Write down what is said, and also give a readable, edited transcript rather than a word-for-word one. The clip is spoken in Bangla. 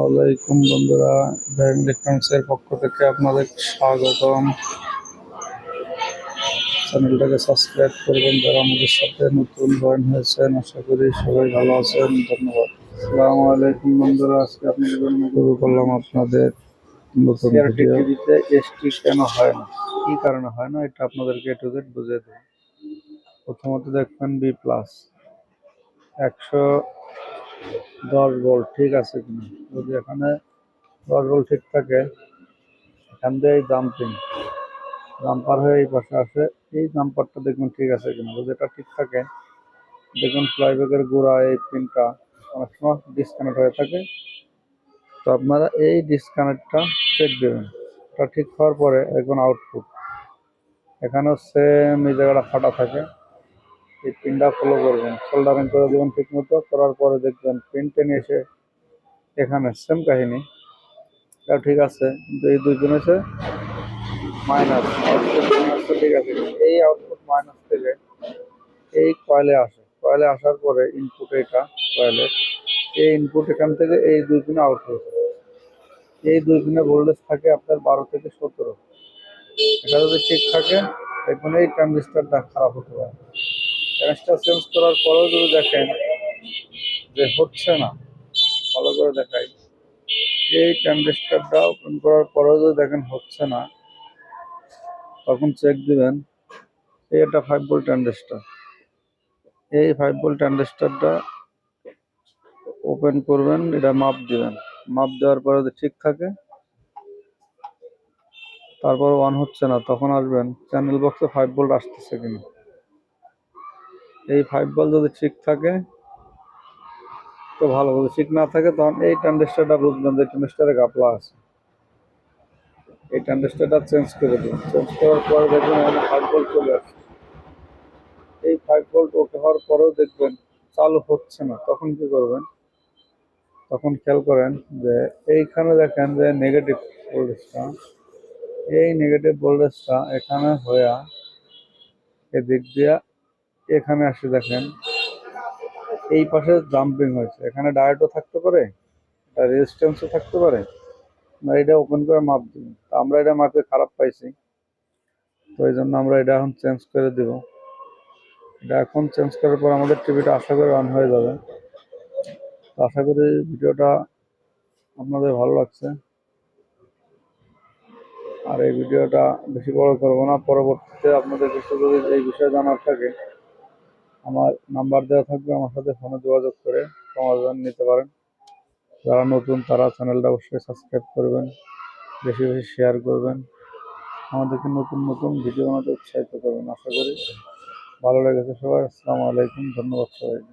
ওয়ালাইকুম বন্ধুরা, ইব্রাহিম ইলেকট্রনিক্সের পক্ষ থেকে আপনাদের স্বাগতম। চ্যানেলটাকে সাবস্ক্রাইব করবেন যারা আমাদের সাথে নতুন জয়েন হয়েছেন। আশা করি সবাই ভালো আছেন। ধন্যবাদ। আসসালামু আলাইকুম বন্ধুরা, আজকে আপনাদের জন্য শুরু করলাম আপনাদের নতুন ভিডিও। টিভিতে এসটি কেন হয় না, কি কারণে হয় না, এটা আপনাদেরকে এ টু জেড বুঝিয়ে দেব। প্রথমত দেখবেন বি প্লাস 110 ভোল্ট ঠিক আছে কিনা। যদি এখানে 10 ভোল্ট ঠিক থাকে, এখান দিয়ে জাম্পার হয়ে এই পাশে আসে, এই জাম্পারটা দেখবেন ঠিক আছে কিনা। যদি এটা ঠিক থাকে, দেখুন ফ্লাইব্যাগের গোড়া এই পিনটা অনেক সময় ডিসকানেক্ট হয়ে থাকে। তো আপনারা এই ডিসকানেক্টটা চেক দেবেন। এটা ঠিক হওয়ার পরে এখন আউটপুট এখানেও সেম এই জায়গাটা ফাটা থাকে। এই পিনটা ফলো করবেন, সোল্ডারিং করে দেবেন ঠিক মতো। করার পরে দেখবেন পিন টেনে এসে এখানে সেম কাহিনী, এটা ঠিক আছে, কিন্তু এই দুই পিন হচ্ছে মাইনাস। আউটপুট ঠিক আছে, এই আউটপুট মাইনাস থেকে এই কয়েলে আসে। কয়েলে আসার পরে ইনপুট, এটা কয়েলে এই ইনপুট এখান থেকে এই দুই পিনে আউট হয়েছে। এই দুই পিনে ভোল্টেজ থাকে আপনার 12 থেকে 17। এটা যদি ঠিক থাকে, দেখুন এই ট্রানজিস্টারটা খারাপ হতে পারে। ট্রানজিস্টার চেঞ্জ করার পরেও যদি দেখেন যে হচ্ছে না, ভালো করে দেখাই, এই ট্রানজিস্টারটা ওপেন করার পরেও যদি দেখেন হচ্ছে না, তখন চেক দিবেন এই একটা 5 ভোল্ট ট্রানজিস্টার। এই 5 ভোল্ট ট্রানজিস্টারটা ওপেন করবেন, এটা মাপ দিবেন। মাপ দেওয়ার পরে যদি ঠিক থাকে, তারপর অন হচ্ছে না, তখন আসবেন চ্যানেল বক্সে 5 ভোল্ট আসতেছে কিনা। এই 5 ভোল্ট যদি ঠিক থাকে তো ভালো, যদি ঠিক না থাকে তখন এই ট্রানজিস্টারটা বুঝবেন যে ট্রানজিস্টারে ঘাপলা আছে। এই ট্রানজিস্টারটা চেঞ্জ করে দিন। চেঞ্জ করার পরে দেখবেন এখানে 5 ভোল্ট চলে আসছে। এই 5 ভোল্ট ওকে হওয়ার পরেও দেখবেন চালু হচ্ছে না, তখন কি করবেন, তখন খেয়াল করেন যে এইখানে দেখেন যে নেগেটিভ ভোল্টেজটা, এই নেগেটিভ ভোল্টেজটা এখানে হইয়া এদিক দিয়া এখানে আসে। দেখেন এই পাশে জাম্পিং হয়েছে, এখানে ডায়োডও থাকতে পারে, রেজিস্ট্যান্সও থাকতে পারে। না, এটা ওপেন করে মাপ দিন। আমরা এটা মাপে খারাপ পাইছি, তো এই জন্য আমরা এটা এখন চেঞ্জ করে দিব। এটা এখন চেঞ্জ করার পর আমাদের টিভিটা আশা করি অন হয়ে যাবে। তো আশা করি ভিডিওটা আপনাদের ভালো লাগছে। আর এই ভিডিওটা বেশি বড় করবো না। পরবর্তীতে আপনাদের কিছু যদি এই বিষয়ে জানার থাকে, আমার নাম্বার দেওয়া থাকবে, আমার সাথে ফোনে যোগাযোগ করে সমাধান নিতে পারেন। যারা নতুন তারা চ্যানেলটা অবশ্যই সাবস্ক্রাইব করবেন, বেশি বেশি শেয়ার করবেন, আমাদেরকে নতুন নতুন ভিডিও বানাতে উৎসাহিত করবেন। আশা করি ভালো লেগেছে সবাই। আসসালামু আলাইকুম, ধন্যবাদ সবাইকে।